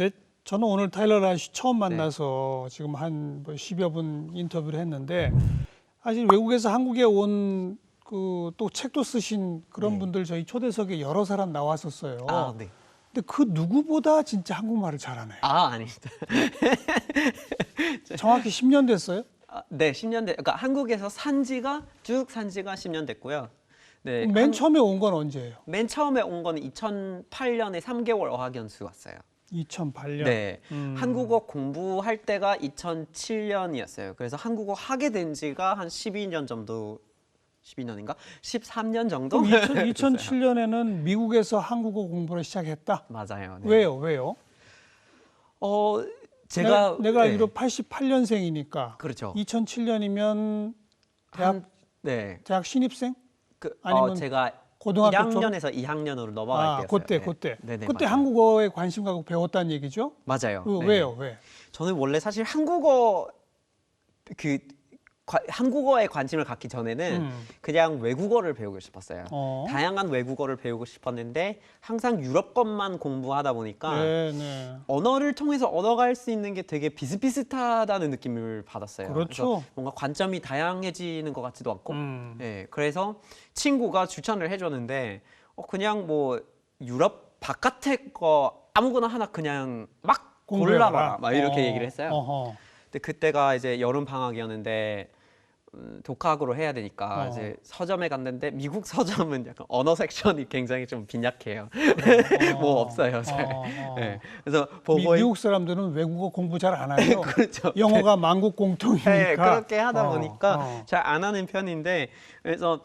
근데 저는 오늘 타일러 라이시 처음 만나서 지금 한 뭐 10여 분 인터뷰를 했는데 사실 외국에서 한국에 온 그 또 책도 쓰신 그런 분들 저희 초대석에 여러 사람 나왔었어요. 아, 네. 근데 그 누구보다 진짜 한국말을 잘하네요. 아, 아닙니다. 정확히 10년 됐어요? 네, 10년 그러니까 한국에서 쭉 산 지가 10년 됐고요. 네, 맨 처음에 온 건 언제예요? 맨 처음에 온 거는 2008년에 3개월 어학연수 왔어요. 2008년. 네, 한국어 공부할 때가 2007년이었어요. 그래서 한국어 하게 된 지가 한 12년 정도, 12년인가? 13년 정도? 2007년에는 미국에서 한국어 공부를 시작했다? 맞아요. 네. 왜요? 제가 내가 네. 알기로 88년생이니까 그렇죠. 2007년이면 대학 신입생? 아니면 제가 고등학교 1학년에서 2학년으로 넘어갈 때였어요. 그때 네네, 그때 맞아요. 한국어에 관심 갖고 배웠다는 얘기죠? 맞아요. 네. 왜요? 저는 원래 사실 한국어에 관심을 갖기 전에는 그냥 외국어를 배우고 싶었어요. 다양한 외국어를 배우고 싶었는데 항상 유럽권만 공부하다 보니까 언어를 통해서 얻어갈 수 있는 게 되게 비슷비슷하다는 느낌을 받았어요. 그렇죠. 그래서 뭔가 관점이 다양해지는 것 같지도 않고 네, 그래서 친구가 추천을 해줬는데 그냥 뭐 유럽 바깥의 거 아무거나 하나 그냥 막 골라봐라 막 이렇게 얘기를 했어요. 근데 그때가 이제 여름 방학이었는데 독학으로 해야 되니까 이제 서점에 갔는데 미국 서점은 약간 언어 섹션이 굉장히 좀 빈약해요. 뭐 없어요. 잘. 네. 그래서 미국 사람들은 외국어 공부 잘 안 하죠. 그렇죠. 영어가 만국 공통이니까. 네, 그렇게 하다 보니까 잘 안 하는 편인데 그래서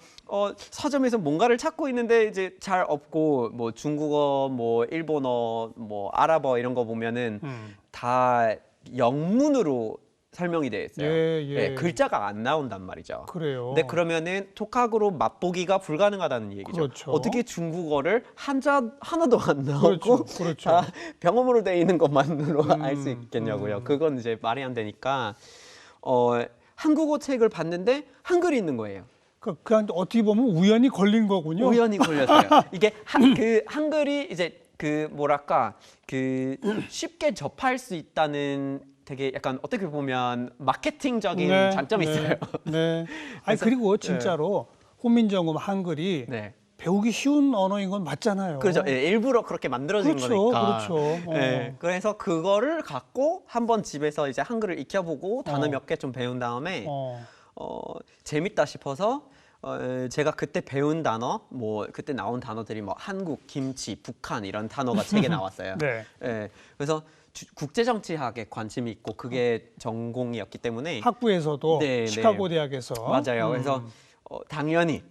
서점에서 뭔가를 찾고 있는데 이제 잘 없고 뭐 중국어, 뭐 일본어, 뭐 아랍어 이런 거 보면은 다 영문으로 설명이 되어 있어요. 네, 글자가 안 나온단 말이죠. 그래요. 근데 그러면은 독학으로 맛보기가 불가능하다는 얘기죠. 그렇죠. 어떻게 중국어를 한자 하나도 안 나오고 그렇죠. 다 병음으로 돼 있는 것만으로 알 수 있겠냐고요. 그건 이제 말이 안 되니까 한국어 책을 봤는데 한글이 있는 거예요. 그냥 어떻게 보면 우연히 걸린 거군요. 우연히 걸렸어요. 이게 한글이 이제 쉽게 접할 수 있다는 되게 약간 어떻게 보면 마케팅적인 장점이 있어요. 네. 아니 그리고 진짜로 훈민정음 한글이 배우기 쉬운 언어인 건 맞잖아요. 그렇죠. 예, 일부러 그렇게 만들어진 거니까. 그렇죠. 예, 그래서 그거를 갖고 한번 집에서 이제 한글을 익혀보고 단어 몇 개 좀 배운 다음에 재밌다 싶어서 제가 그때 배운 단어, 뭐 그때 나온 단어들이 뭐 한국, 김치, 북한 이런 단어가 책에 나왔어요. 예, 그래서 국제정치학에 관심이 있고 그게 전공이었기 때문에 학부에서도 시카고 대학에서 맞아요. 그래서 당연히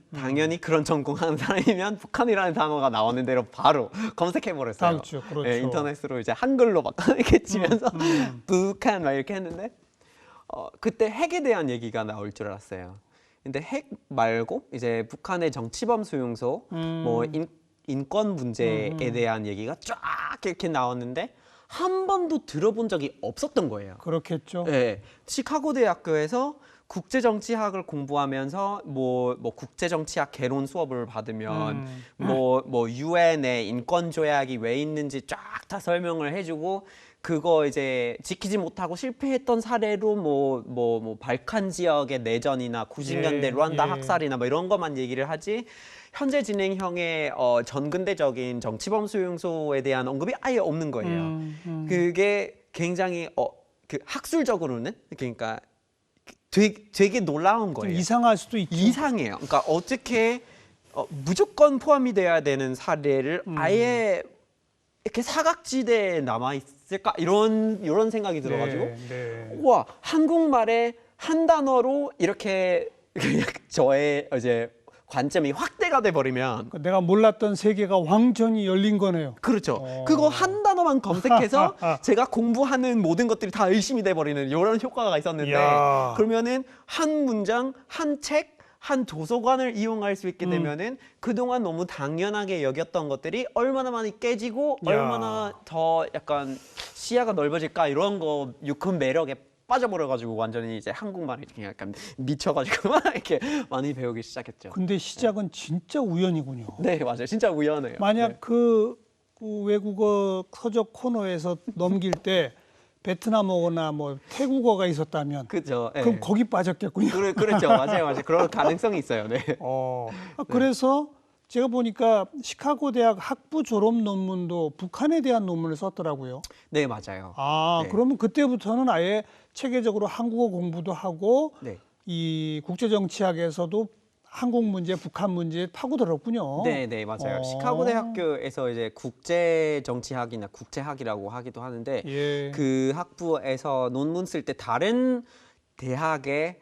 그런 전공하는 사람이면 북한이라는 단어가 나오는 대로 바로 검색해 버렸어요. 그렇죠. 예, 인터넷으로 이제 한글로 막 이렇게 치면서 북한 막 이렇게 했는데 그때 핵에 대한 얘기가 나올 줄 알았어요. 근데 핵 말고 이제 북한의 정치범 수용소, 뭐 인권 문제에 대한 얘기가 쫙 이렇게 나왔는데 한 번도 들어본 적이 없었던 거예요. 그렇겠죠. 네, 시카고 대학교에서 국제정치학을 공부하면서 뭐 국제정치학 개론 수업을 받으면 뭐 유엔의 인권 조약이 왜 있는지 쫙 다 설명을 해주고 그거 이제 지키지 못하고 실패했던 사례로 뭐 발칸 지역의 내전이나 90년대 르완다 학살이나 뭐 이런 것만 얘기를 하지 현재 진행형의 전근대적인 정치범 수용소에 대한 언급이 아예 없는 거예요. 그게 굉장히 그 학술적으로는 그러니까 되게 놀라운 거예요. 좀 이상할 수도 있죠. 이상해요. 그러니까 어떻게 무조건 포함이 돼야 되는 사례를 아예 이렇게 사각지대에 남아 있을까 이런 생각이 들어가지고 와 한국말에 한 단어로 이렇게 저의 이제 관점이 확대가 돼 버리면 내가 몰랐던 세계가 완전히 열린 거네요. 그렇죠. 그거 한 단어만 검색해서 제가 공부하는 모든 것들이 다 의심이 돼 버리는 이런 효과가 있었는데 그러면은 한 문장, 한 책, 한 도서관을 이용할 수 있게 되면은 그동안 너무 당연하게 여겼던 것들이 얼마나 많이 깨지고 얼마나 더 약간 시야가 넓어질까 이런 거 큰 매력에 빠져버려가지고 완전히 이제 한국말에 그냥 약간 미쳐가지고 막 이렇게 많이 배우기 시작했죠. 근데 시작은 진짜 우연이군요. 네, 맞아요. 진짜 우연해요. 만약 그 그 외국어 서적 코너에서 넘길 때 베트남어나 뭐 태국어가 있었다면 그죠. 예. 그럼 거기 빠졌겠군요. 그렇죠. 맞아요. 그런 가능성이 있어요. 네. 그래서 제가 보니까 시카고 대학 학부 졸업 논문도 북한에 대한 논문을 썼더라고요. 네, 맞아요. 네. 그러면 그때부터는 아예 체계적으로 한국어 공부도 하고 네. 이 국제정치학에서도 한국 문제, 북한 문제에 파고들었군요. 네, 네, 맞아요. 시카고 대학교에서 이제 국제 정치학이나 국제학이라고 하기도 하는데 예. 그 학부에서 논문 쓸 때 다른 대학의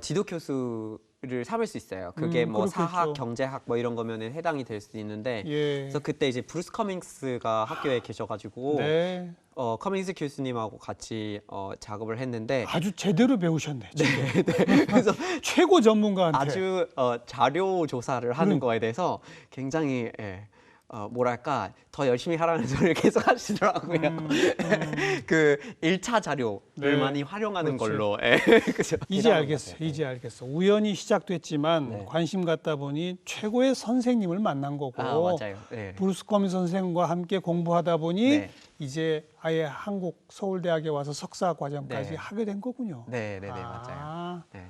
지도 교수를 삼을 수 있어요. 그게 뭐 그렇겠죠. 사학, 경제학 뭐 이런 거면은 해당이 될 수 있는데 예. 그래서 그때 이제 브루스 커밍스가 학교에 계셔가지고 네. 커밍스 교수님하고 같이 작업을 했는데 아주 제대로 배우셨네. 네, 네. 그래서 최고 전문가한테. 아주 자료 조사를 하는 거에 대해서 굉장히 뭐랄까 더 열심히 하라는 소리를 계속 하시더라고요. 그 1차 자료를 네. 많이 활용하는 그렇지. 걸로. 그죠? 이제 알겠어요. 이제 알겠어. 우연히 시작됐지만 네. 관심 갖다 보니 최고의 선생님을 만난 거고 맞아요. 네. 브루스 커밍 선생과 함께 공부하다 보니 네. 이제 아예 한국 서울대학에 와서 석사 과정까지 네. 하게 된 거군요. 네, 네, 네, 맞아요. 아, 네.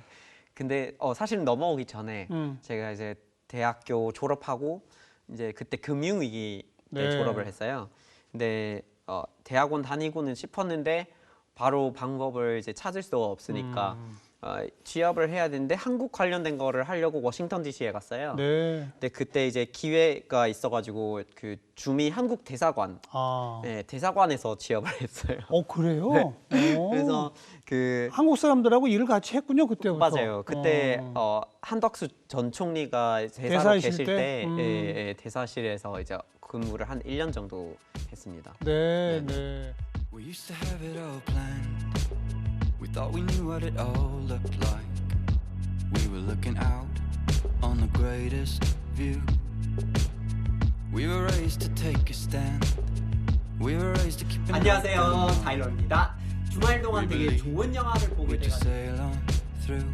근데 사실 넘어오기 전에 제가 이제 대학교 졸업하고 이제 그때 금융위기에 네. 졸업을 했어요. 근데 대학원 다니고는 싶었는데 바로 방법을 이제 찾을 수가 없으니까 취업을 해야 되는데 한국 관련된 거를 하려고 워싱턴 DC에 갔어요. 네. 근데 그때 이제 기회가 있어가지고 그 주미 한국 대사관, 네, 대사관에서 취업을 했어요. 그래요? 그래서 그 한국 사람들하고 일을 같이 했군요 그때부터. 맞아요. 그때 한덕수 전 총리가 대사로 대사이실 계실 때? 때 예, 대사실에서 이제 근무를 한 1년 정도 했습니다. 네, 네. We used to have it all planned. We thought we knew what it all looked like. We were looking out on the greatest view. We were raised to take a stand. We were raised to keep an 안녕하세요, 타일러입니다. 주말 동안 되게 좋은 영화를 보게 We just 돼가지고 sail on through.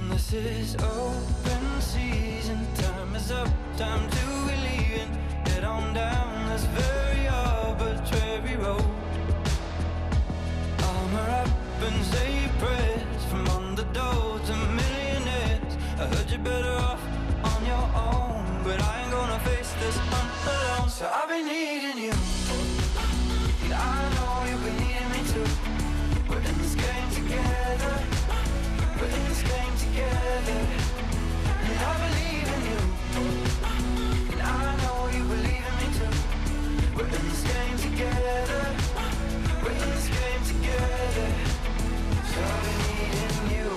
This is open season. Time is up. Time to be leaving. Head on down this very arbitrary road. Armor up and say prayers from underdogs to millionaires. I heard you're better off on your own, but I ain't gonna face this alone. So I've been needing you. And I know you've been needing me too. We're in this game together. We're in this game together. And I believe in you. And I know you believe in me too. We're in this game together. We're in this game together. So I've been needing you.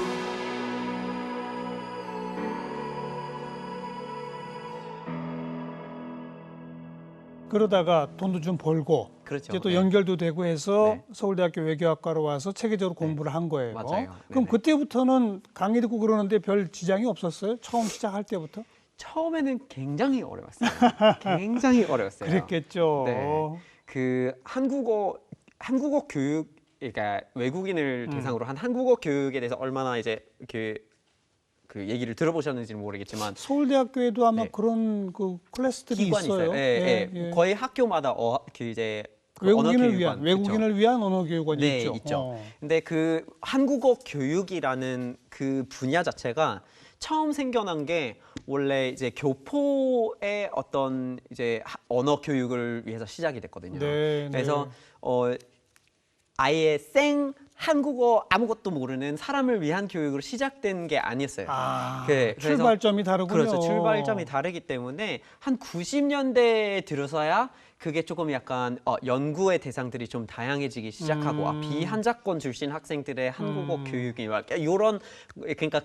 그러다가 돈도 좀 벌고 그렇죠. 이제 또 네. 연결도 되고 해서 네. 서울대학교 외교학과로 와서 체계적으로 공부를 한 거예요. 맞아요. 그럼 네네. 그때부터는 강의 듣고 그러는데 별 지장이 없었어요? 처음 시작할 때부터? 처음에는 굉장히 어려웠어요. 굉장히 어려웠어요. 그랬겠죠. 네. 그 한국어 교육, 그러니까 외국인을 대상으로 한 한국어 교육에 대해서 얼마나 이제 그 얘기를 들어보셨는지는 모르겠지만 서울대학교에도 아마 네. 그런 그 클래스들이 기관이 있어요. 있어요. 예, 예. 거의 학교마다 그 이제 그 언어 외국인을 교육관, 위한 그쵸? 외국인을 위한 언어 교육원이 네, 있죠. 있죠. 근데 그 한국어 교육이라는 그 분야 자체가 처음 생겨난 게 원래 이제 교포의 어떤 이제 언어 교육을 위해서 시작이 됐거든요. 네, 그래서 아예 생 한국어 아무것도 모르는 사람을 위한 교육으로 시작된 게 아니었어요. 그래서 출발점이 다르군요. 그렇죠. 출발점이 다르기 때문에 한 90년대에 들어서야 그게 조금 약간 연구의 대상들이 좀 다양해지기 시작하고 비한자권 출신 학생들의 한국어 교육이 막 이런 그러니까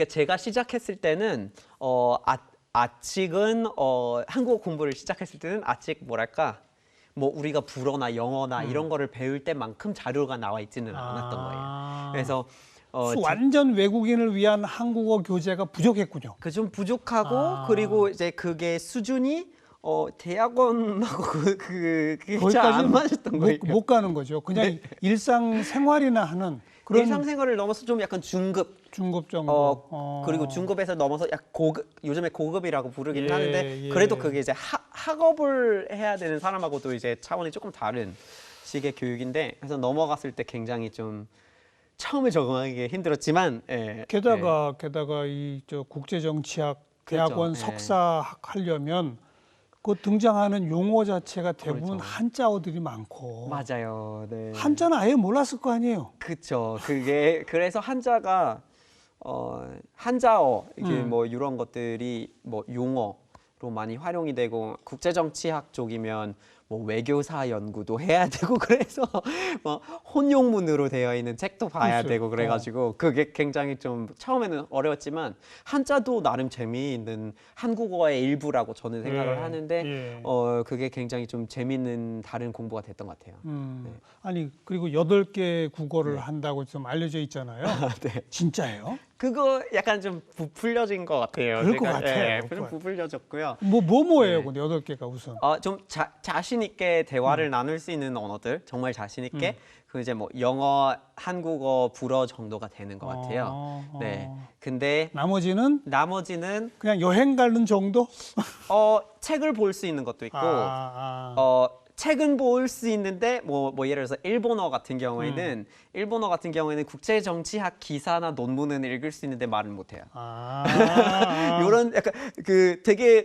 제가 시작했을 때는 아직은 한국어 공부를 시작했을 때는 아직 뭐랄까 뭐 우리가 불어나 영어나 이런 거를 배울 때만큼 자료가 나와 있지는 않았던 거예요. 그래서 완전 외국인을 위한 한국어 교재가 부족했군요. 그 좀 부족하고 그리고 이제 그게 수준이 대학원하고 그게 잘 안 맞았던 거예요. 못 가는 거죠. 그냥 네. 일상 생활이나 하는 그런 일상생활을 넘어서 좀 약간 중급. 중급 정도. 그리고 중급에서 넘어서 약 고급, 요즘에 고급이라고 부르긴 예, 하는데 예. 그래도 그게 이제 학업을 해야 되는 사람하고도 이제 차원이 조금 다른 식의 교육인데 그래서 넘어갔을 때 굉장히 좀 처음에 적응하기 힘들었지만 게다가 이 저 국제정치학 대학원 그렇죠. 석사학 하려면 그 등장하는 용어 자체가 대부분 그렇죠. 한자어들이 많고 맞아요. 네. 한자는 아예 몰랐을 거 아니에요. 그쵸. 그게 그래서 한자가 한자어 이게 음. 뭐 이런 것들이 뭐 용어로 많이 활용이 되고 국제정치학 쪽이면 뭐 외교사 연구도 해야 되고 그래서 뭐 혼용문으로 되어 있는 책도 봐야 글쎄요. 되고 그래가지고 그게 굉장히 좀 처음에는 어려웠지만 한자도 나름 재미있는 한국어의 일부라고 저는 생각을 예, 하는데 예. 그게 굉장히 좀 재미있는 다른 공부가 됐던 것 같아요. 네. 아니 그리고 8개 국어를 네. 한다고 좀 알려져 있잖아요. 네. 진짜예요? 그거 약간 좀 부풀려진 것 같아요. 그럴 것 제가. 같아요. 좀 부풀려졌고요. 뭐예요? 네. 근데 8개가 우선. 좀 자신 있게 대화를 나눌 수 있는 언어들 정말 자신 있게 그 이제 뭐 영어, 한국어, 불어 정도가 되는 것 같아요. 네. 근데 나머지는 나머지는 그냥 여행 가는 정도? 책을 볼 수 있는 것도 있고 아. 책은 볼 수 있는데 뭐 예를 들어서 일본어 같은 경우에는 국제 정치학 기사나 논문은 읽을 수 있는데 말은 못 해요. 이런 약간 그 되게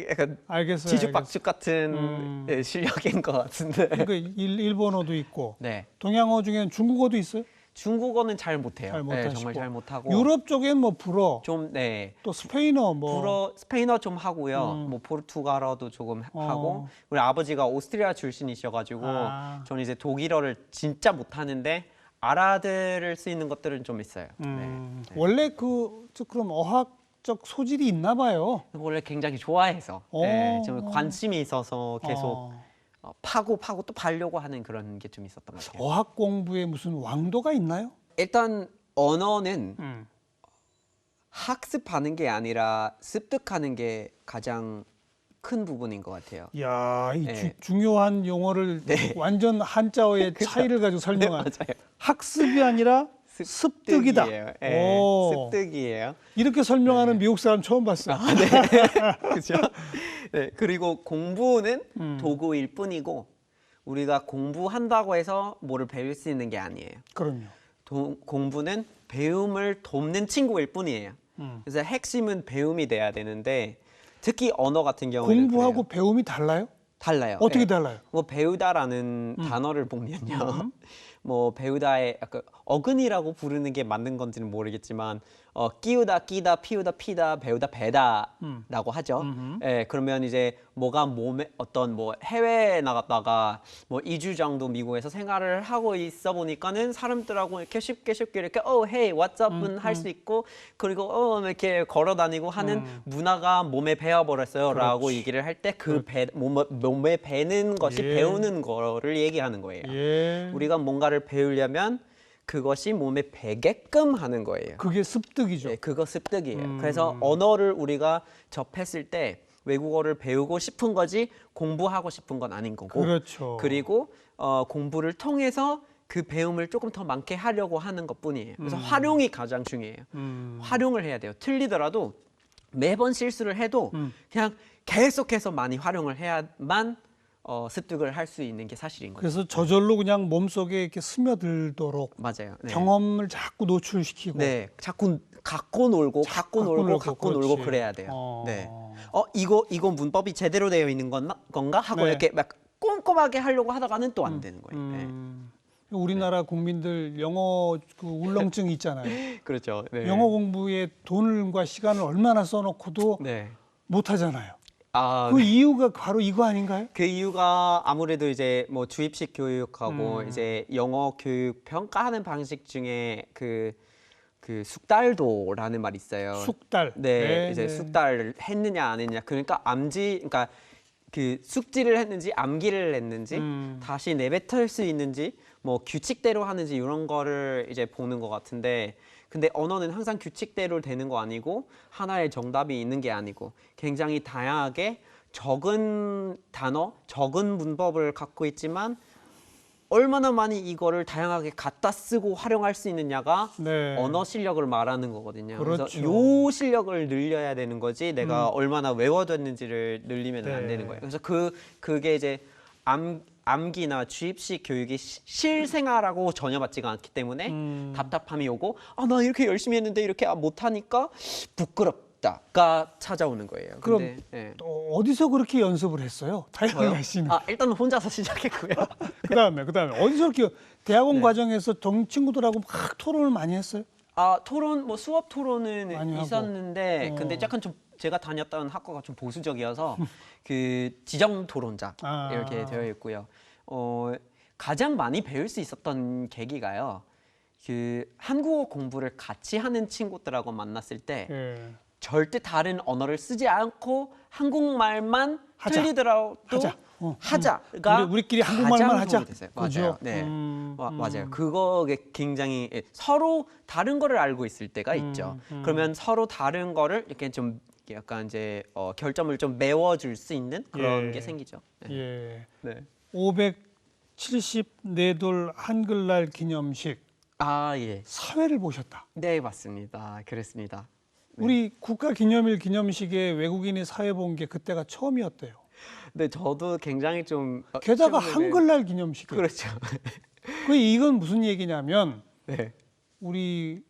약간 알겠어요. 지죽박죽 같은 실력인 것 같은데. 그러니까 일본어도 있고 네. 동양어 중에는 중국어도 있어요? 중국어는 잘 못해요. 잘 네, 못하시고. 정말 잘 못하고. 유럽 쪽엔 뭐 불어, 좀 네. 또 스페인어 뭐 불어 스페인어 좀 하고요. 뭐 포르투갈어도 조금 하고. 우리 아버지가 오스트리아 출신이셔가지고 저는 이제 독일어를 진짜 못하는데 알아들을 수 있는 것들은 좀 있어요. 원래 그럼 어학적 소질이 있나 봐요. 원래 굉장히 좋아해서 좀 관심이 있어서 계속 파고 또 파려고 하는 그런 게 좀 있었던 것 같아요. 어학 공부에 무슨 왕도가 있나요? 일단 언어는 학습하는 게 아니라 습득하는 게 가장 큰 부분인 것 같아요. 이야, 이 네. 중요한 용어를 완전 한자어의 차이를 가지고 설명한 맞아요. 학습이 아니라 습득이다. 습득이에요. 오. 습득이에요. 이렇게 설명하는 미국 사람 처음 봤어요. 그렇죠? 네. 그리고 공부는 도구일 뿐이고 우리가 공부한다고 해서 뭐를 배울 수 있는 게 아니에요. 그럼요. 공부는 배움을 돕는 친구일 뿐이에요. 그래서 핵심은 배움이 돼야 되는데 특히 언어 같은 경우에는 공부하고 그래요. 배움이 달라요? 달라요. 어떻게 네. 달라요? 뭐 배우다라는 단어를 보면요. 뭐 배우다의 약간 어근이라고 부르는 게 맞는 건지는 모르겠지만 끼우다, 끼다, 피우다, 피다, 배우다, 배다라고 하죠. 예, 그러면 이제 뭐가 몸에 어떤 뭐 해외에 나갔다가 뭐 2주 정도 미국에서 생활을 하고 있어 보니까는 사람들하고 이렇게 쉽게 이렇게 hey, what's up은 할 수 있고 그리고 이렇게 걸어 다니고 하는 문화가 몸에 배어 버렸어요라고 얘기를 할 때 그 몸에 배는 것이 예. 배우는 거를 얘기하는 거예요. 예. 우리가 뭔가를 배우려면 그것이 몸에 배게끔 하는 거예요. 그게 습득이죠. 네, 그거 습득이에요. 그래서 언어를 우리가 접했을 때 외국어를 배우고 싶은 거지 공부하고 싶은 건 아닌 거고. 그렇죠. 그리고 공부를 통해서 그 배움을 조금 더 많게 하려고 하는 것뿐이에요. 그래서 활용이 가장 중요해요. 활용을 해야 돼요. 틀리더라도 매번 실수를 해도 그냥 계속해서 많이 활용을 해야만 습득을 할 수 있는 게 사실인 거죠. 그래서 저절로 그냥 몸속에 이렇게 스며들도록 맞아요. 네. 경험을 자꾸 노출시키고. 네, 자꾸 갖고 놀고 그렇지. 그래야 돼요. 네. 이거 문법이 제대로 되어 있는 건가 하고 네. 이렇게 막 꼼꼼하게 하려고 하다가는 또 안 되는 거예요. 네. 우리나라 국민들 영어 그 울렁증이 있잖아요. 그렇죠. 네. 영어 공부에 돈과 시간을 얼마나 써놓고도 네. 못 하잖아요. 아, 그 이유가 바로 이거 아닌가요? 그 이유가 아무래도 이제 뭐 주입식 교육하고 이제 영어 교육 평가하는 방식 중에 그 숙달도라는 말이 있어요. 숙달. 네, 이제 숙달을 했느냐 안 했느냐. 그러니까 그러니까 그 숙지를 했는지 암기를 했는지 다시 내뱉을 수 있는지 뭐 규칙대로 하는지 이런 거를 이제 보는 것 같은데 근데 언어는 항상 규칙대로 되는 거 아니고 하나의 정답이 있는 게 아니고 굉장히 다양하게 적은 단어, 적은 문법을 갖고 있지만 얼마나 많이 이거를 다양하게 갖다 쓰고 활용할 수 있느냐가 네. 언어 실력을 말하는 거거든요. 그렇죠. 그래서 요 실력을 늘려야 되는 거지 내가 얼마나 외워뒀는지를 늘리면 안 네. 되는 거예요. 그래서 그게 이제 암기나 주입식 교육이 실생활하고 전혀 맞지가 않기 때문에 답답함이 오고 나 이렇게 열심히 했는데 이렇게 못하니까 부끄럽다가 찾아오는 거예요. 그럼 근데, 예. 또 어디서 그렇게 연습을 했어요? 타일러 씨는. 일단 혼자서 시작했고요. 그다음에 어디서 이렇게 대학원 과정에서 동 친구들하고 막 토론을 많이 했어요? 토론 뭐 수업 토론은 많이 하고. 있었는데 근데 약간 좀 제가 다녔던 학과가 좀 보수적이어서 그 지정 토론자 이렇게 되어 있고요. 가장 많이 배울 수 있었던 계기가요. 그 한국어 공부를 같이 하는 친구들하고 만났을 때 예. 절대 다른 언어를 쓰지 않고 한국말만 하자. 틀리더라도 하자가 우리끼리 한국말만 가장 하자. 도움이 됐어요. 그죠? 맞아요. 네. 맞아요. 그거 굉장히 서로 다른 거를 알고 있을 때가 있죠. 그러면 서로 다른 거를 이렇게 좀 약간 이제 결점을 좀 메워줄 수 있는 그런 예. 게 생기죠. 네. 예. 네. 574돌 한글날 기념식 예. 사회를 보셨다. 네, 맞습니다. 그랬습니다. 우리 국가기념일 기념식에 외국인이 사회 본 게 그때가 처음이었대요. 네, 저도 굉장히 좀 게다가 최근에는- 한글날 기념식. 그렇죠. 이건 무슨 얘기냐면 네. 우리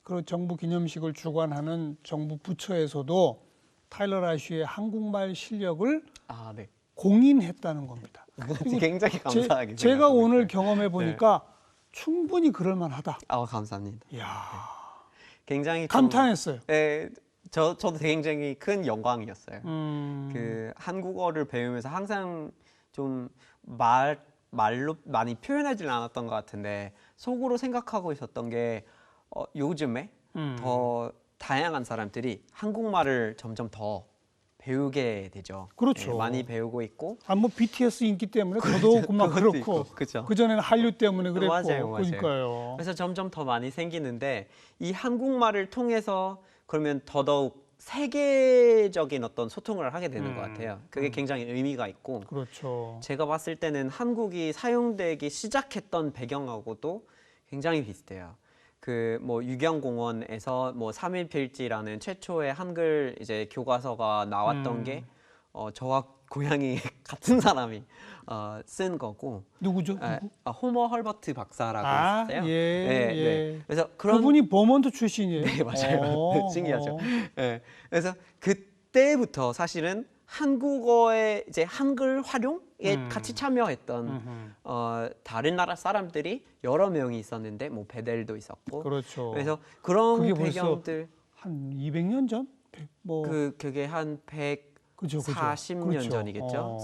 그 정부 기념식을 주관하는 정부 부처에서도 타일러 라쉬의 한국말 실력을 네. 공인했다는 겁니다. 굉장히 감사하게 제가 생각하고 오늘 있어요. 경험해 보니까 충분히 그럴 만하다. 감사합니다. 이야, 굉장히 좀- 감탄했어요. 네, 저도 굉장히 큰 영광이었어요. 음, 그 한국어를 배우면서 항상 좀 말로 많이 표현하지 않았던 것 같은데 속으로 생각하고 있었던 게 요즘에 더 다양한 사람들이 한국말을 점점 더 배우게 되죠. 그렇죠. 네, 많이 배우고 있고 뭐 BTS 인기 때문에 더더욱 막 그것도 그렇고 있고, 그죠. 그 전에는 한류 때문에 그랬고 맞아요. 그러니까요. 그래서 점점 더 많이 생기는데 이 한국말을 통해서 그러면 더더욱 세계적인 어떤 소통을 하게 되는 것 같아요. 그게 굉장히 의미가 있고 그렇죠. 제가 봤을 때는 한국이 사용되기 시작했던 배경하고도 굉장히 비슷해요. 그 뭐 유경공원에서 뭐 3.1필지라는 최초의 한글 이제 교과서가 나왔던 게 저와 고향이 같은 사람이 쓴 거고. 누구죠? 누구? 호머 헐버트 박사라고 있어요. 예. 그래서 그런 그분이 버몬트 출신이에요. 네, 맞아요. 신기하죠. 어. 네. 그래서 그때부터 사실은 한국어의 이제 한글 활용에 같이 참여했던 다른 나라 사람들이 여러 명이 있었는데 뭐 베델도 있었고. 그렇죠. 그래서 그런 그게 벌써 배경들 한 200년 전? 그게 한 140년 그렇죠. 전이겠죠.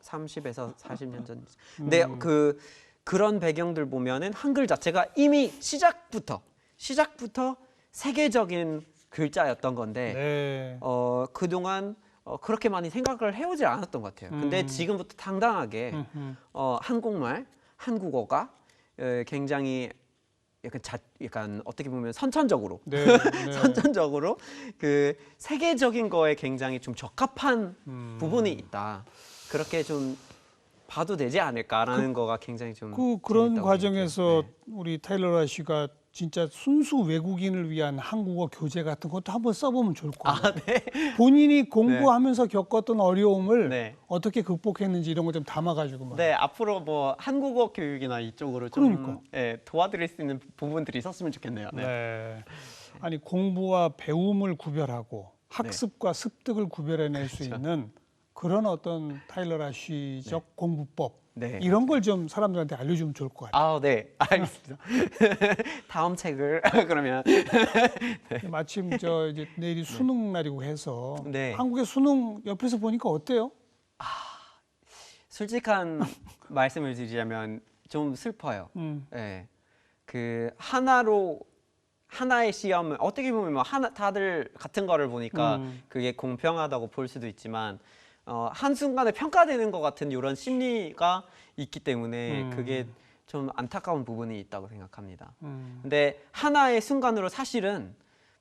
30에서 40년 전. 근데 그런 배경들 보면은 한글 자체가 이미 시작부터 세계적인 글자였던 건데 네. 그동안 그렇게 많이 생각을 해오지 않았던 것 같아요. 근데 지금부터 당당하게 한국말, 한국어가 굉장히 약간 어떻게 보면 선천적으로 네. 선천적으로 그 세계적인 거에 굉장히 좀 적합한 부분이 있다. 그렇게 좀 봐도 되지 않을까라는 거가 굉장히 좀 그런 재밌다고 과정에서 생각해요. 네. 우리 타일러 라쉬가 진짜 순수 외국인을 위한 한국어 교재 같은 것도 한번 써보면 좋을 것 같아요. 네. 본인이 공부하면서 겪었던 어려움을 네. 어떻게 극복했는지 이런 거 좀 담아가지고 막. 네, 앞으로 뭐 한국어 교육이나 이쪽으로 좀 그러니까. 도와드릴 수 있는 부분들이 있었으면 좋겠네요. 네. 네. 아니 공부와 배움을 구별하고 학습과 습득을 구별해낼 수 있는 그런 어떤 타일러 라쉬적 공부법 네. 이런 걸 좀 사람들한테 알려주면 좋을 것 같아요. 네, 알겠습니다. 다음 책을 그러면 마침 이제 내일이 수능 날이고 해서 네. 한국의 수능 옆에서 보니까 어때요? 솔직한 말씀을 드리자면 좀 슬퍼요. 음. 네. 그 하나의 시험을 어떻게 보면 뭐 다들 같은 거를 보니까 그게 공평하다고 볼 수도 있지만 한순간에 평가되는 것 같은 이런 심리가 있기 때문에 그게 좀 안타까운 부분이 있다고 생각합니다. 근데 하나의 순간으로 사실은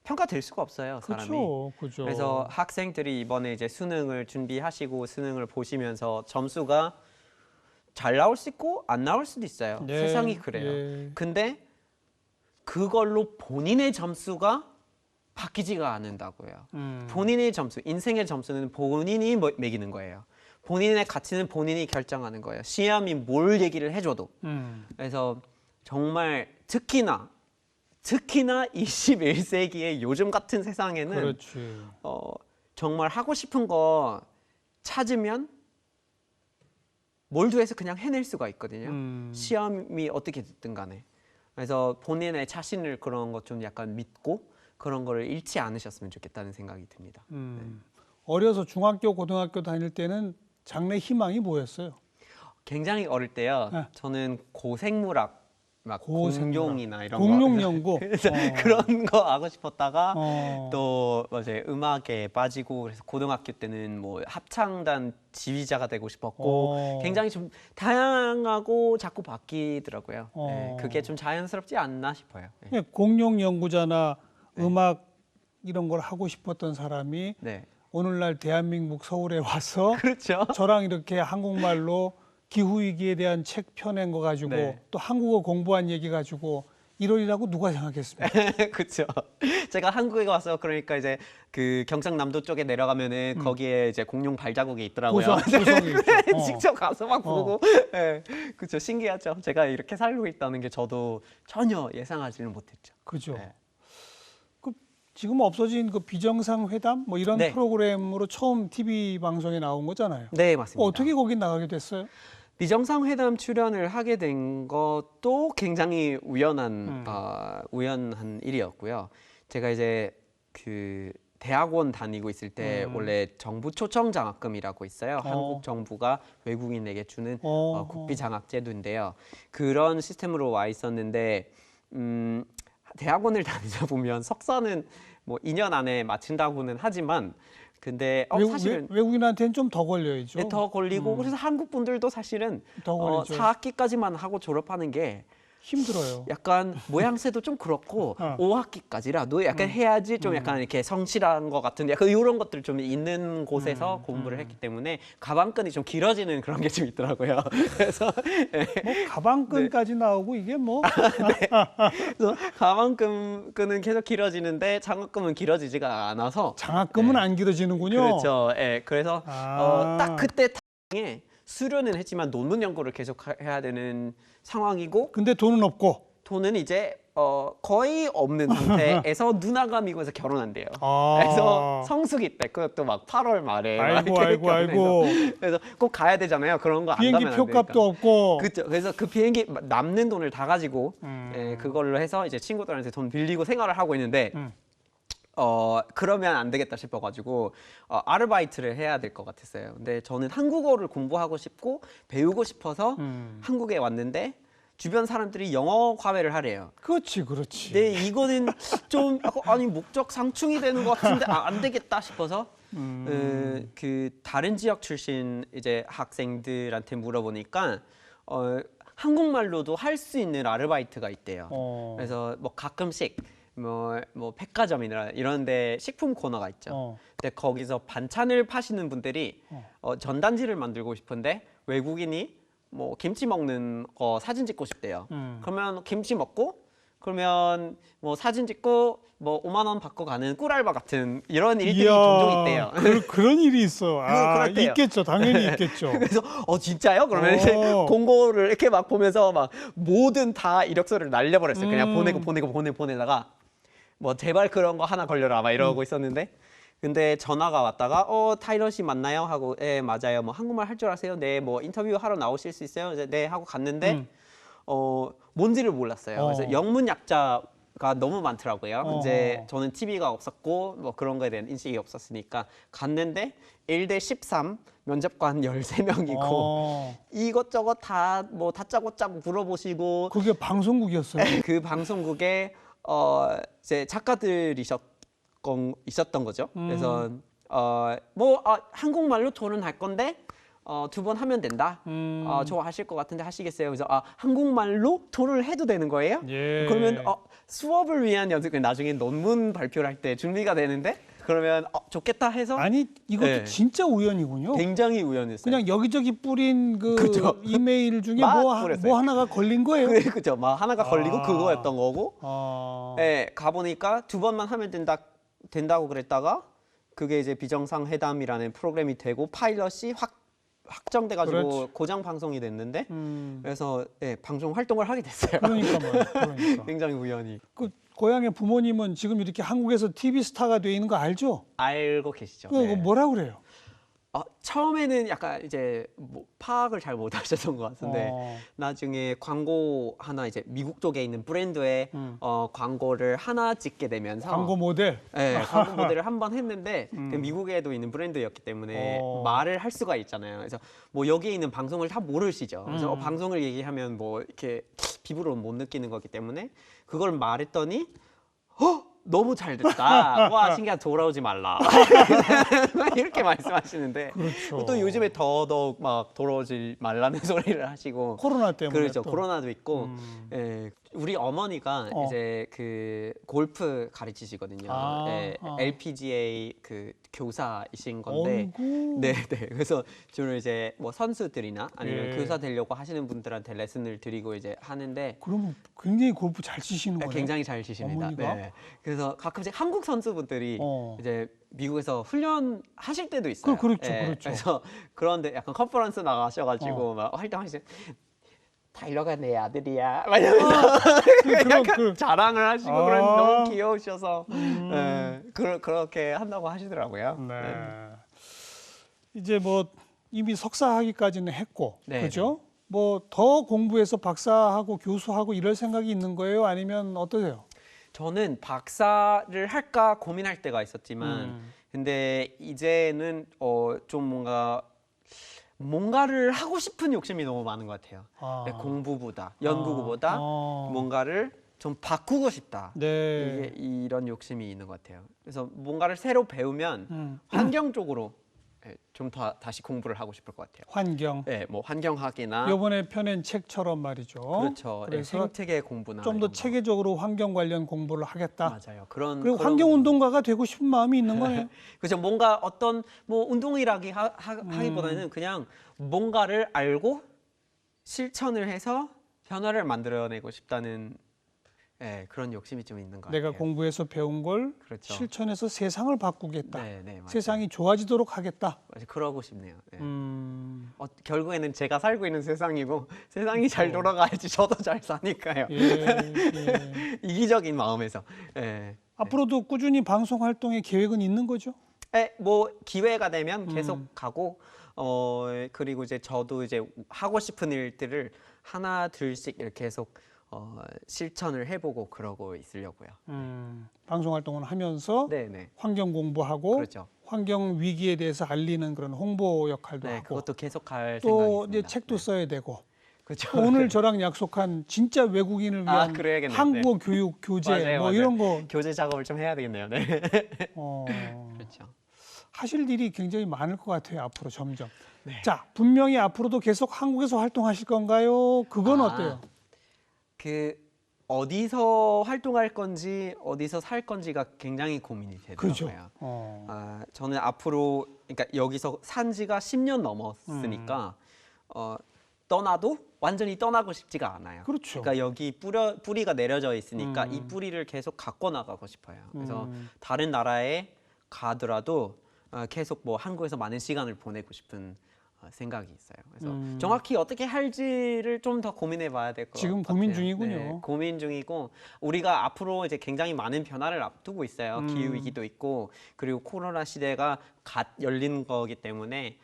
평가될 수가 없어요, 사람이. 그렇죠. 그래서 학생들이 이번에 이제 수능을 준비하시고 수능을 보시면서 점수가 잘 나올 수 있고 안 나올 수도 있어요. 예, 세상이 그래요. 예. 근데 그걸로 본인의 점수가 바뀌지가 않는다고요. 본인의 점수, 인생의 점수는 본인이 매기는 거예요. 본인의 가치는 본인이 결정하는 거예요. 시험이 뭘 얘기를 해줘도. 그래서 정말 특히나 21세기의 요즘 같은 세상에는 그렇지. 정말 하고 싶은 거 찾으면 몰두해서 그냥 해낼 수가 있거든요. 시험이 어떻게 됐든 간에. 그래서 본인의 자신을 그런 것 좀 약간 믿고 그런 거를 잃지 않으셨으면 좋겠다는 생각이 듭니다. 어려서 중학교, 고등학교 다닐 때는 장래 희망이 뭐였어요? 굉장히 어릴 때요. 네. 저는 고생물학, 막 고생물학. 공룡이나 이런 공룡 거 연구. 그런 거 하고 싶었다가 어. 또 이제 음악에 빠지고 그래서 고등학교 때는 뭐 합창단 지휘자가 되고 싶었고 굉장히 좀 다양하고 자꾸 바뀌더라고요. 네, 그게 좀 자연스럽지 않나 싶어요. 네. 예, 공룡 연구자나 음악 이런 걸 하고 싶었던 사람이 네. 오늘날 대한민국 서울에 와서 그렇죠. 저랑 이렇게 한국말로 기후위기에 대한 책 펴낸 거 가지고 네. 또 한국어 공부한 얘기 가지고 이러리라고 누가 생각했습니까? 그렇죠. 제가 한국에 와서 그러니까 이제 그 경상남도 쪽에 내려가면은 거기에 이제 공룡 발자국이 있더라고요. 구성이 있죠. 직접 가서 막 보고, 네, 그렇죠. 신기하죠. 제가 이렇게 살고 있다는 게 저도 전혀 예상하지는 못했죠. 그죠. 네. 그 지금 없어진 그 비정상회담 뭐 이런 네. 프로그램으로 처음 TV 방송에 나온 거잖아요. 네, 맞습니다. 어떻게 거기 나가게 됐어요? 비정상회담 출연을 하게 된 것도 굉장히 우연한 일이었고요. 제가 이제 그 대학원 다니고 있을 때 원래 정부 초청 장학금이라고 있어요. 한국 정부가 외국인에게 주는 국비 장학 제도인데요. 그런 시스템으로 와 있었는데 대학원을 다니다 보면 석사는 뭐 2년 안에 마친다고는 하지만 근데 사실은 외국인한테는 좀 더 걸려야죠. 네, 더 걸리고 그래서 한국 분들도 사실은 더 걸리죠. 4학기까지만 하고 졸업하는 게 힘들어요. 약간 모양새도 좀 그렇고 5학기까지라도 약간 해야지 좀 약간 이렇게 성실한 것 같은 약간 이런 것들 좀 있는 곳에서 공부를 했기 때문에 가방끈이 좀 길어지는 그런 게 좀 있더라고요. 그래서 뭐 가방끈까지 나오고 이게 뭐 그래서 가방끈은 계속 길어지는데 장학금은 길어지지가 않아서 장학금은 안 길어지는군요. 그렇죠. 예, 그래서 딱 그때 타이밍에 수료는 했지만 논문 연구를 계속 해야 되는 상황이고 근데 돈은 없고. 돈은 이제 거의 없는 상태에서 누나가 미국에서 결혼한대요. 아. 그래서 성수기 때 그것도 막 8월 말에 막 아이고 이렇게 아이고 결혼해서 아이고. 그래서 꼭 가야 되잖아요. 그런 거 안 비행기 가면 안 되니까. 표값도 없고. 그렇죠. 그래서 그 비행기 남는 돈을 다 가지고 그걸로 해서 이제 친구들한테 돈 빌리고 생활을 하고 있는데 그러면 안 되겠다 싶어가지고 아르바이트를 해야 될 것 같았어요. 근데 저는 한국어를 공부하고 싶고 배우고 싶어서 한국에 왔는데 주변 사람들이 영어 과외를 하래요. 그렇지, 그렇지. 근데 이거는 좀 아니 목적 상충이 되는 것 같은데 안 되겠다 싶어서 그 다른 지역 출신 이제 학생들한테 물어보니까 한국말로도 할 수 있는 아르바이트가 있대요. 그래서 뭐 가끔씩 뭐 백화점이나 이런데 식품 코너가 있죠. 근데 거기서 반찬을 파시는 분들이 전단지를 만들고 싶은데 외국인이 뭐 김치 먹는 거 사진 찍고 싶대요. 그러면 김치 먹고 그러면 뭐 사진 찍고 뭐 5만 원 받고 가는 꿀알바 같은 이런 일들이 종종 있대요. 그런 일이 있어. 그렇대요. 있겠죠. 당연히 있겠죠. 그래서 진짜요? 그러면 이제 공고를 이렇게 막 보면서 막 모든 다 이력서를 날려버렸어요. 그냥 보내다가 뭐 제발 그런 거 하나 걸려라 막 이러고 있었는데 근데 전화가 왔다가 타이러 씨 맞나요? 하고 예 맞아요. 뭐 한국말 할 줄 아세요? 네. 뭐 인터뷰 하러 나오실 수 있어요? 이제 네 하고 갔는데 뭔지를 몰랐어요. 그래서 영문 약자가 너무 많더라고요. 이제 저는 TV가 없었고 뭐 그런 거에 대한 인식이 없었으니까 갔는데 1대 13 면접관 13명이고 이것저것 다 뭐 다짜고짜 물어보시고 그게 방송국이었어요. 그 방송국에 이제 작가들이 있었던 거죠. 그래서 한국말로 토론할 건데 2번 하면 된다. 좋아하실 것 같은데 하시겠어요? 그래서 한국말로 토론을 해도 되는 거예요? 예. 그러면 수업을 위한 연습 나중에 논문 발표를 할 때 준비가 되는데 그러면 좋겠다 해서 아니 이것도 네. 진짜 우연이군요. 굉장히 우연했어요. 그냥 여기저기 뿌린 그 그죠. 이메일 중에 막 뭐 뿌렸어요. 하나가 걸린 거예요. 그죠. 막 하나가 걸리고 아. 그거였던 거고. 아. 예, 가보니까 2번만 하면 된다고 그랬다가 그게 이제 비정상 회담이라는 프로그램이 되고 파일럿이 확정돼가지고 그렇지. 고정 방송이 됐는데 그래서 예, 방송 활동을 하게 됐어요. 그러니까 말이야. 그러니까. 굉장히 우연히 그 고향의 부모님은 지금 이렇게 한국에서 TV 스타가 돼 있는 거 알죠? 알고 계시죠. 그거 네. 뭐라 그래요? 처음에는 약간 이제 뭐 파악을 잘 못하셨던 것 같은데 어. 나중에 광고 하나 이제 미국 쪽에 있는 브랜드의 광고를 하나 찍게 되면서 광고 모델. 네, 광고 모델을 한 번 했는데 그 미국에도 있는 브랜드였기 때문에 말을 할 수가 있잖아요. 그래서 뭐 여기에 있는 방송을 다 모르시죠. 그래서 방송을 얘기하면 뭐 이렇게 피부로 못 느끼는 거기 때문에 그걸 말했더니 너무 잘 됐다. 와 신기하다. 돌아오지 말라. 이렇게 말씀하시는데 그렇죠. 또 요즘에 더더욱 막 돌아오지 말라는 소리를 하시고 코로나 때문에 그렇죠. 또. 코로나도 있고 예, 우리 어머니가 이제 그 골프 가르치시거든요. 아, 예, 아. LPGA 그 교사이신 건데 어이구. 네. 그래서 주로 이제 뭐 선수들이나 아니면 예. 교사 되려고 하시는 분들한테 레슨을 드리고 이제 하는데 그럼 굉장히 골프 잘 치시는 거예요. 굉장히 잘 치십니다. 어머니가? 네. 그래서 가끔씩 한국 선수분들이 이제 미국에서 훈련 하실 때도 있어요. 그렇죠. 그래서 그런데 약간 컨퍼런스 나가셔가지고 막 활동하시죠. 타일러가 내 아들이야. 막 이러면서 약간 자랑을 하시고 그런 너무 귀여우셔서 그렇게 한다고 하시더라고요. 네. 이제 뭐 이미 석사 학위까지는 했고, 네, 그죠? 뭐 더 공부해서 박사하고 교수하고 이럴 생각이 있는 거예요? 아니면 어떠세요? 저는 박사를 할까 고민할 때가 있었지만 근데 이제는 좀 뭔가를 하고 싶은 욕심이 너무 많은 것 같아요. 아. 네, 공부보다 연구보다 뭔가를 좀 바꾸고 싶다. 네. 이런 욕심이 있는 것 같아요. 그래서 뭔가를 새로 배우면 환경 쪽으로 좀 다시 공부를 하고 싶을 것 같아요. 환경. 네, 뭐 환경학이나 이번에 펴낸 책처럼 말이죠. 그렇죠. 네, 그래서 생태계 공부나 좀 더 이런 거. 체계적으로 환경 관련 공부를 하겠다. 맞아요. 그리고 그런 환경 운동가가 되고 싶은 마음이 있는 거네요. 그죠. 뭔가 어떤 뭐 운동이라기보다는 그냥 뭔가를 알고 실천을 해서 변화를 만들어내고 싶다는 그런 욕심이 좀 있는 것 같아요. 내가 공부해서 배운 걸 그렇죠. 실천해서 세상을 바꾸겠다. 네, 맞아요. 세상이 좋아지도록 하겠다. 맞아요. 그러고 싶네요. 네. 결국에는 결국에는 제가 살고 있는 세상이고 세상이 잘 돌아가야지 저도 잘 사니까요. 예. 이기적인 마음에서. 앞으로도 꾸준히 방송 활동의 계획은 있는 거죠? 뭐 기회가 되면 계속 가고 그리고 이제 저도 이제 하고 싶은 일들을 하나 둘씩 이렇게 계속 실천을 해보고 그러고 있으려고요. 방송 활동을 하면서 네네. 환경 공부하고 그렇죠. 환경 위기에 대해서 알리는 그런 홍보 역할도 네, 하고 그것도 계속 할 또 생각이 이제 있습니다. 책도 써야 되고 그렇죠. 또 오늘 저랑 약속한 진짜 외국인을 위한 그래야겠네요. 한국어 교육 교재 맞아요, 뭐 맞아요. 이런 거 교재 작업을 좀 해야 되겠네요. 네. 그렇죠. 하실 일이 굉장히 많을 것 같아요. 앞으로 점점. 네. 자, 분명히 앞으로도 계속 한국에서 활동하실 건가요? 그건 어때요? 그 어디서 활동할 건지 어디서 살 건지가 굉장히 고민이 그죠. 되더라고요. 저는 앞으로 그러니까 여기서 산 지가 10년 넘었으니까 떠나도 완전히 떠나고 싶지가 않아요. 그렇죠. 그러니까 여기 뿌리가 내려져 있으니까 이 뿌리를 계속 갖고 나가고 싶어요. 그래서 다른 나라에 가더라도 계속 뭐 한국에서 많은 시간을 보내고 싶은 생각이 있어요. 그래서 정확히 어떻게 할지를 좀 더 고민해 봐야 될 것 같아요. 지금 고민 중이군요. 네, 고민 중이고 우리가 앞으로 이제 굉장히 많은 변화를 앞두고 있어요. 기후 위기도 있고 그리고 코로나 시대가 갓 열리는 거기 때문에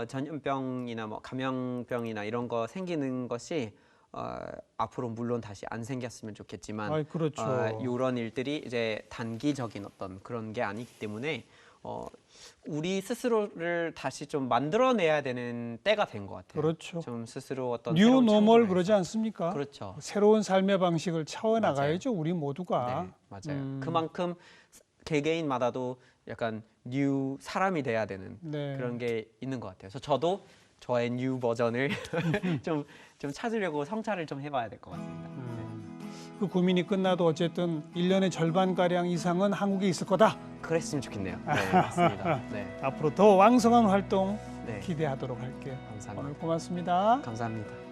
전염병이나 뭐 감염병이나 이런 거 생기는 것이 앞으로 물론 다시 안 생겼으면 좋겠지만 그렇죠. 이런 일들이 이제 단기적인 어떤 그런 게 아니기 때문에 우리 스스로를 다시 좀 만들어내야 되는 때가 된 것 같아요. 그렇죠. 좀 스스로 어떤 뉴 새로운 노멀 창조를 그러지 해서. 않습니까? 그렇죠. 새로운 삶의 방식을 차워 나가야죠. 우리 모두가. 네, 맞아요. 그만큼 개개인마다도 약간 뉴 사람이 돼야 되는 네. 그런 게 있는 것 같아요. 그래서 저도 저의 뉴 버전을 좀 찾으려고 성찰을 좀 해봐야 될 것 같습니다. 그 고민이 끝나도 어쨌든 1년의 절반가량 이상은 한국에 있을 거다. 그랬으면 좋겠네요. 네, 맞습니다. 네, 앞으로 더 왕성한 활동 네. 기대하도록 할게요. 감사합니다. 오늘 고맙습니다. 감사합니다.